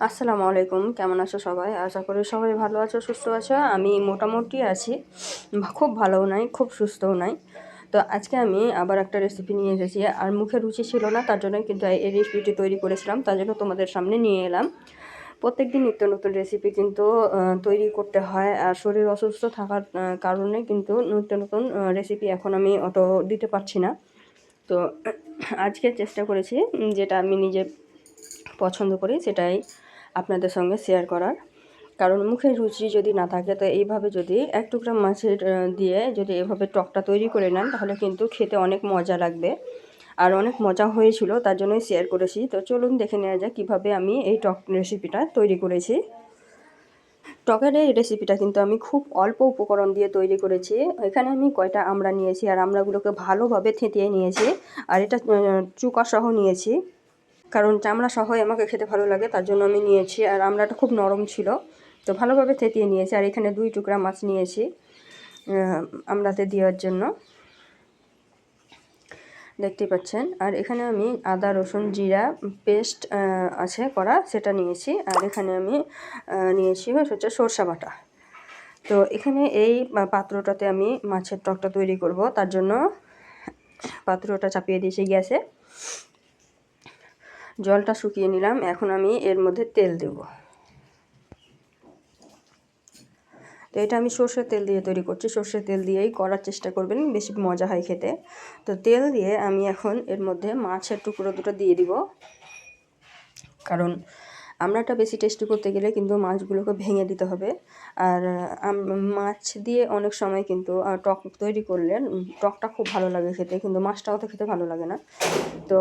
আসসালামু আলাইকুম, কেমন আছো সবাই? আশা করি সবাই ভালো আছো, সুস্থ আছো। আমি মোটামুটি আছি, খুব ভালোও নাই, খুব সুস্থও নাই। তো আজকে আমি আবার একটা রেসিপি নিয়ে এসেছি, আর মুখে রুচি ছিল না, তার জন্য কিন্তু এই রেসিপিটি তৈরি করেছিলাম, তার জন্য তোমাদের সামনে নিয়ে এলাম। প্রত্যেকদিন নিত্য নতুন রেসিপি কিন্তু তৈরি করতে হয়, আর শরীর অসুস্থ থাকার কারণে কিন্তু নিত্য নতুন রেসিপি এখন আমি অত দিতে পারছি না। তো আজকে চেষ্টা করেছি যেটা আমি নিজে পছন্দ করি সেটাই আপনাদের সঙ্গে শেয়ার করার। কারণ মুখের রুচি যদি না থাকে, তো এইভাবে যদি এক টুকরা মাছের দিয়ে যদি এভাবে টকটা তৈরি করে নেন, তাহলে কিন্তু খেতে অনেক মজা লাগবে, আর অনেক মজা হয়েছিল, তার জন্যই শেয়ার করেছি। তো চলুন দেখে নেওয়া যাক কীভাবে আমি এই টক রেসিপিটা তৈরি করেছি। টকের এই রেসিপিটা কিন্তু আমি খুব অল্প উপকরণ দিয়ে তৈরি করেছি। এখানে আমি কয়টা আমড়া নিয়েছি, আর আমড়াগুলোকে ভালোভাবে থেঁতিয়ে নিয়েছি, আর এটা চুকা সহ নিয়েছি, কারণ চামড়া সহই আমাকে খেতে ভালো লাগে, তার জন্য আমি নিয়েছি। আর আমড়াটা খুব নরম ছিল, তো ভালোভাবে থেতিয়ে নিয়েছি। আর এখানে 2 টুকরা মাছ নিয়েছি আমড়াতে দেওয়ার জন্য, দেখতে পাচ্ছেন। আর এখানে আমি আদা রসুন জিরা পেস্ট আছে করা, সেটা নিয়েছি। আর এখানে আমি নিয়েছি হচ্ছে সরষা বাটা। তো এখানে এই পাত্রটাতে আমি মাছের টকটা তৈরি করব, তার জন্য পাত্রটা চাপিয়ে দিয়েছি গ্যাসে। জলটা শুকিয়ে নিলাম, এখন আমি এর মধ্যে তেল দেব। তো এটা আমি সর্ষের তেল দিয়ে তৈরি করছি, সর্ষের তেল দিয়েই করার চেষ্টা করবেন, বেশি মজা হয় খেতে। তো তেল দিয়ে আমি এখন এর মধ্যে মাছের টুকরো দুটো দিয়ে দিব, কারণ আমড়াটা বেশি টেস্টি করতে গেলে কিন্তু মাছগুলোকে ভেঙে দিতে হবে। আর মাছ দিয়ে অনেক সময় কিন্তু টক তৈরি করলে টকটা খুব ভালো লাগে খেতে, কিন্তু মাছটাও তো খেতে ভালো লাগে না। তো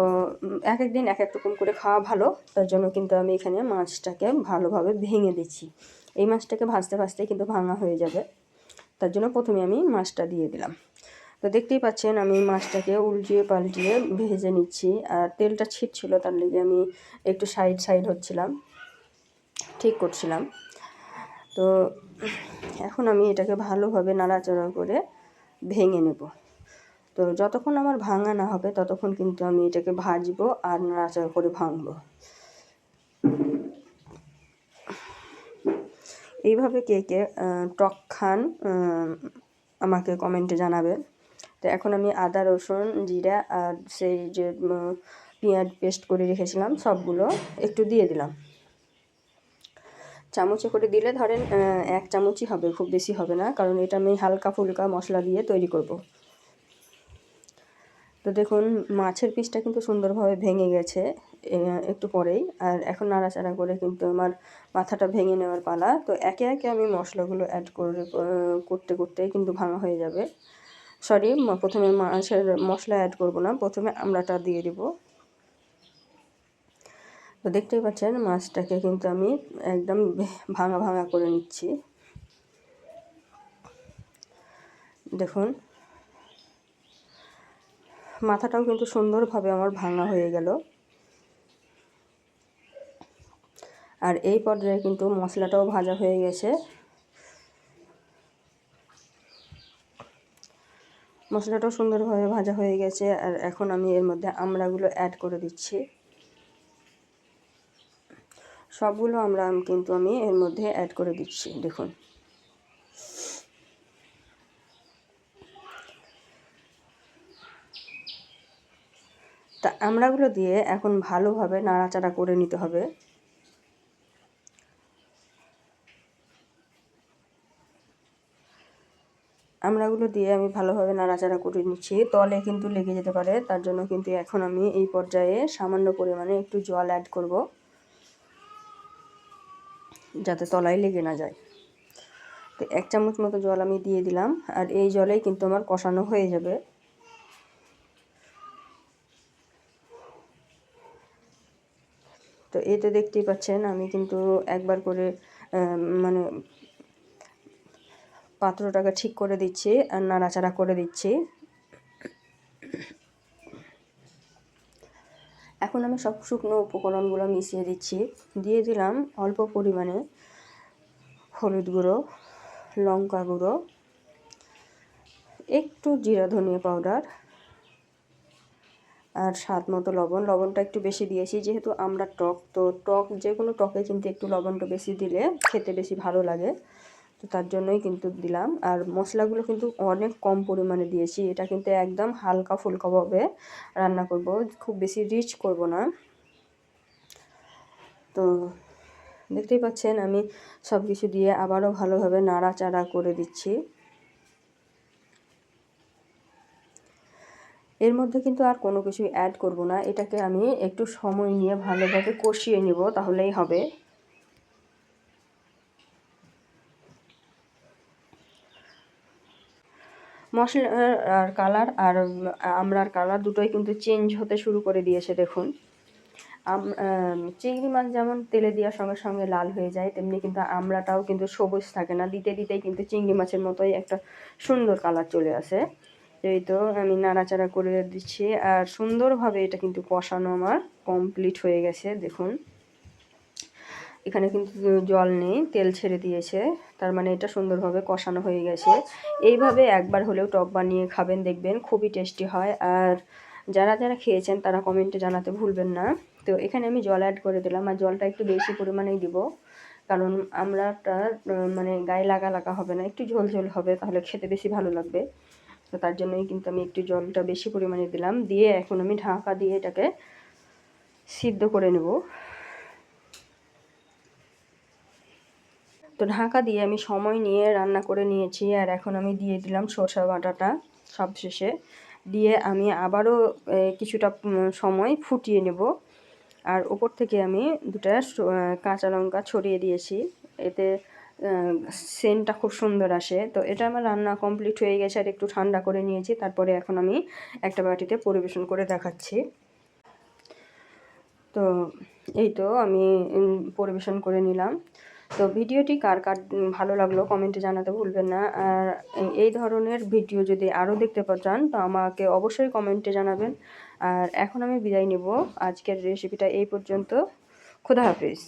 এক এক দিন এক এক রকম করে খাওয়া ভালো, তার জন্য কিন্তু আমি এখানে মাছটাকে ভালোভাবে ভেঙে দিচ্ছি। এই মাছটাকে ভাজতে ভাজতে কিন্তু ভাঙা হয়ে যাবে, তার জন্য প্রথমে আমি মাছটা দিয়ে দিলাম। তো দেখতেই পাচ্ছেন আমি মাছটাকে উল্টিয়ে পাল্টিয়ে ভেজে নিচ্ছি, আর তেলটা ছিটছিল, তার লেগে আমি একটু সাইড হচ্ছিলাম, ঠিক করছিলাম। তো এখন আমি এটাকে ভালোভাবে নাড়াচাড়া করে ভেঙে নেব। তো যতক্ষণ আমার ভাঙা না হবে ততক্ষণ কিন্তু আমি এটাকে ভাজবো আর নাড়াচাড়া করে ভাঙবো। এইভাবে কে কে টক খান আমাকে কমেন্টে জানাবেন। তো এখন আমি আদা রসুন জিরা আর সেই যে পেঁয়াজ পেস্ট করে রেখেছিলাম সবগুলো একটু দিয়ে দিলাম। চামচে করে দিলে ধরেন 1 চামচই হবে, খুব বেশি হবে না, কারণ এটা আমি হালকা ফুলকা মশলা দিয়ে তৈরি করব। তো দেখুন মাছের পিসটা কিন্তু সুন্দরভাবে ভেঙে গেছে একটু পরেই। আর এখন নাড়াচাড়া করে কিন্তু আমার মাথাটা ভেঙে নেওয়ার পালা। তো একে একে আমি মশলাগুলো অ্যাড করে করতে করতেই কিন্তু ভাঙা হয়ে যাবে। সরি, প্রথমে মাছের মশলা অ্যাড করব না, প্রথমে আমড়াটা দিয়ে দিব। তো দেখতেই পাচ্ছেন মাছটাকে কিন্তু আমি একদম ভাঙা ভাঙা করে নিচ্ছি। দেখুন মাথাটাও কিন্তু সুন্দরভাবে আমার ভাঙা হয়ে গেল। আর এই পর্যায়ে কিন্তু মশলাটাও ভাজা হয়ে গেছে। মশলাটাও সুন্দরভাবে ভাজা হয়ে গেছে। আর এখন আমি এর মধ্যে আমড়াগুলো অ্যাড করে দিচ্ছি। সবগুলো আমড়া কিন্তু আমি এর মধ্যে অ্যাড করে দিচ্ছি। দেখুন তা আমড়াগুলো দিয়ে এখন ভালোভাবে নাড়াচাড়া করে নিতে হবে। আমড়াগুলো দিয়ে আমি ভালোভাবে নাড়াচাড়া করে নিচ্ছি, তলে কিন্তু লেগে যেতে পারে, তার জন্য কিন্তু এখন আমি এই পর্যায়ে সামান্য পরিমাণে একটু জল অ্যাড করব, যাতে তলায় লেগে না যায়। তো 1 চামচ মতো জল আমি দিয়ে দিলাম, আর এই জলেই কিন্তু আমার কষানো হয়ে যাবে। তো এতে দেখতেই পাচ্ছেন আমি কিন্তু একবার করে মানে পাত্রটাকে ঠিক করে দিচ্ছি আর নাড়াচাড়া করে দিচ্ছি। এখন আমি সব শুকনো উপকরণগুলো মিশিয়ে দিচ্ছি। দিয়ে দিলাম অল্প পরিমাণে হলুদ গুঁড়ো, লঙ্কা গুঁড়ো, একটু জিরা ধনিয়া পাউডার, আর স্বাদ মতো লবণ, লবণটা একটু বেশি দিয়েছি যেহেতু আমরা টক, তো টক যে কোনো টকে কিন্তু একটু লবণটা বেশি দিলে খেতে বেশি ভালো লাগে, তো তার জন্যই কিন্তু দিলাম। আর মশলাগুলো কিন্তু অনেক কম পরিমাণে দিয়েছি, এটা কিন্তু একদম হালকা ফুলকাভাবে রান্না করব, খুব বেশি রিচ করব না। তো দেখতেই পাচ্ছেন আমি সব কিছু দিয়ে আবারও ভালোভাবে নাড়াচাড়া করে দিচ্ছি। এর মধ্যে কিন্তু আর কোনো কিছুই অ্যাড করব না, এটাকে আমি একটু সময় নিয়ে ভালোভাবে কষিয়ে নিব, তাহলেই হবে। মশলার আর কালার আর আমড়ার কালার দুটোই কিন্তু চেঞ্জ হতে শুরু করে দিয়েছে দেখুন। চিংড়ি মাছ যেমন তেলে দেওয়ার সঙ্গে সঙ্গে লাল হয়ে যায়, তেমনি কিন্তু আমড়াটাও কিন্তু সবুজ থাকে না, দিতে দিতেই কিন্তু চিংড়ি মাছের মতোই একটা সুন্দর কালার চলে আসে। এই তো আমি নাড়াচাড়া করে দিচ্ছি, আর সুন্দরভাবে এটা কিন্তু কষানো আমার কমপ্লিট হয়ে গেছে দেখুন। এখানে কিন্তু জল নেই, তেল ছেড়ে দিয়েছে, তার মানে এটা সুন্দরভাবে কষানো হয়ে গেছে। এইভাবে একবার হলেও টক বানিয়ে খাবেন, দেখবেন খুবই টেস্টি হয়। আর যারা যারা খেয়েছেন তারা কমেন্টে জানাতে ভুলবেন না। তো এখানে আমি জল অ্যাড করে দিলাম, আর জলটা একটু বেশি পরিমাণেই দিব, কারণ আমড়াটা মানে গায়ে লাগা লাগা হবে না, একটু ঝোল ঝোল হবে, তাহলে খেতে বেশি ভালো লাগবে। তো তার জন্যই কিন্তু আমি একটু জলটা বেশি পরিমাণে দিলাম, দিয়ে এখন আমি ঢাকা দিয়ে এটাকে সিদ্ধ করে নেব। তো ঢাকা দিয়ে আমি সময় নিয়ে রান্না করে নিয়েছি, আর এখন আমি দিয়ে দিলাম সরষে বাটাটা সবশেষে, দিয়ে আমি আবারও কিছুটা সময় ফুটিয়ে নেব। আর ওপর থেকে আমি দুটা কাঁচা লঙ্কা ছড়িয়ে দিয়েছি, এতে সেন্টটা খুব সুন্দর আসে। তো এটা আমার রান্না কমপ্লিট হয়ে গেছে, আর একটু ঠান্ডা করে নিয়েছি, তারপরে এখন আমি একটা বাটিতে পরিবেশন করে দেখাচ্ছি। তো এই তো আমি পরিবেশন করে নিলাম। তো ভিডিওটি কার কার ভালো লাগলো কমেন্টে জানাতে ভুলবেন না। আর এই ধরনের ভিডিও যদি আরও দেখতে চান তো আমাকে অবশ্যই কমেন্টে জানাবেন। আর এখন আমি বিদায় নেব, আজকের রেসিপিটা এই পর্যন্ত। খোদা হাফেজ।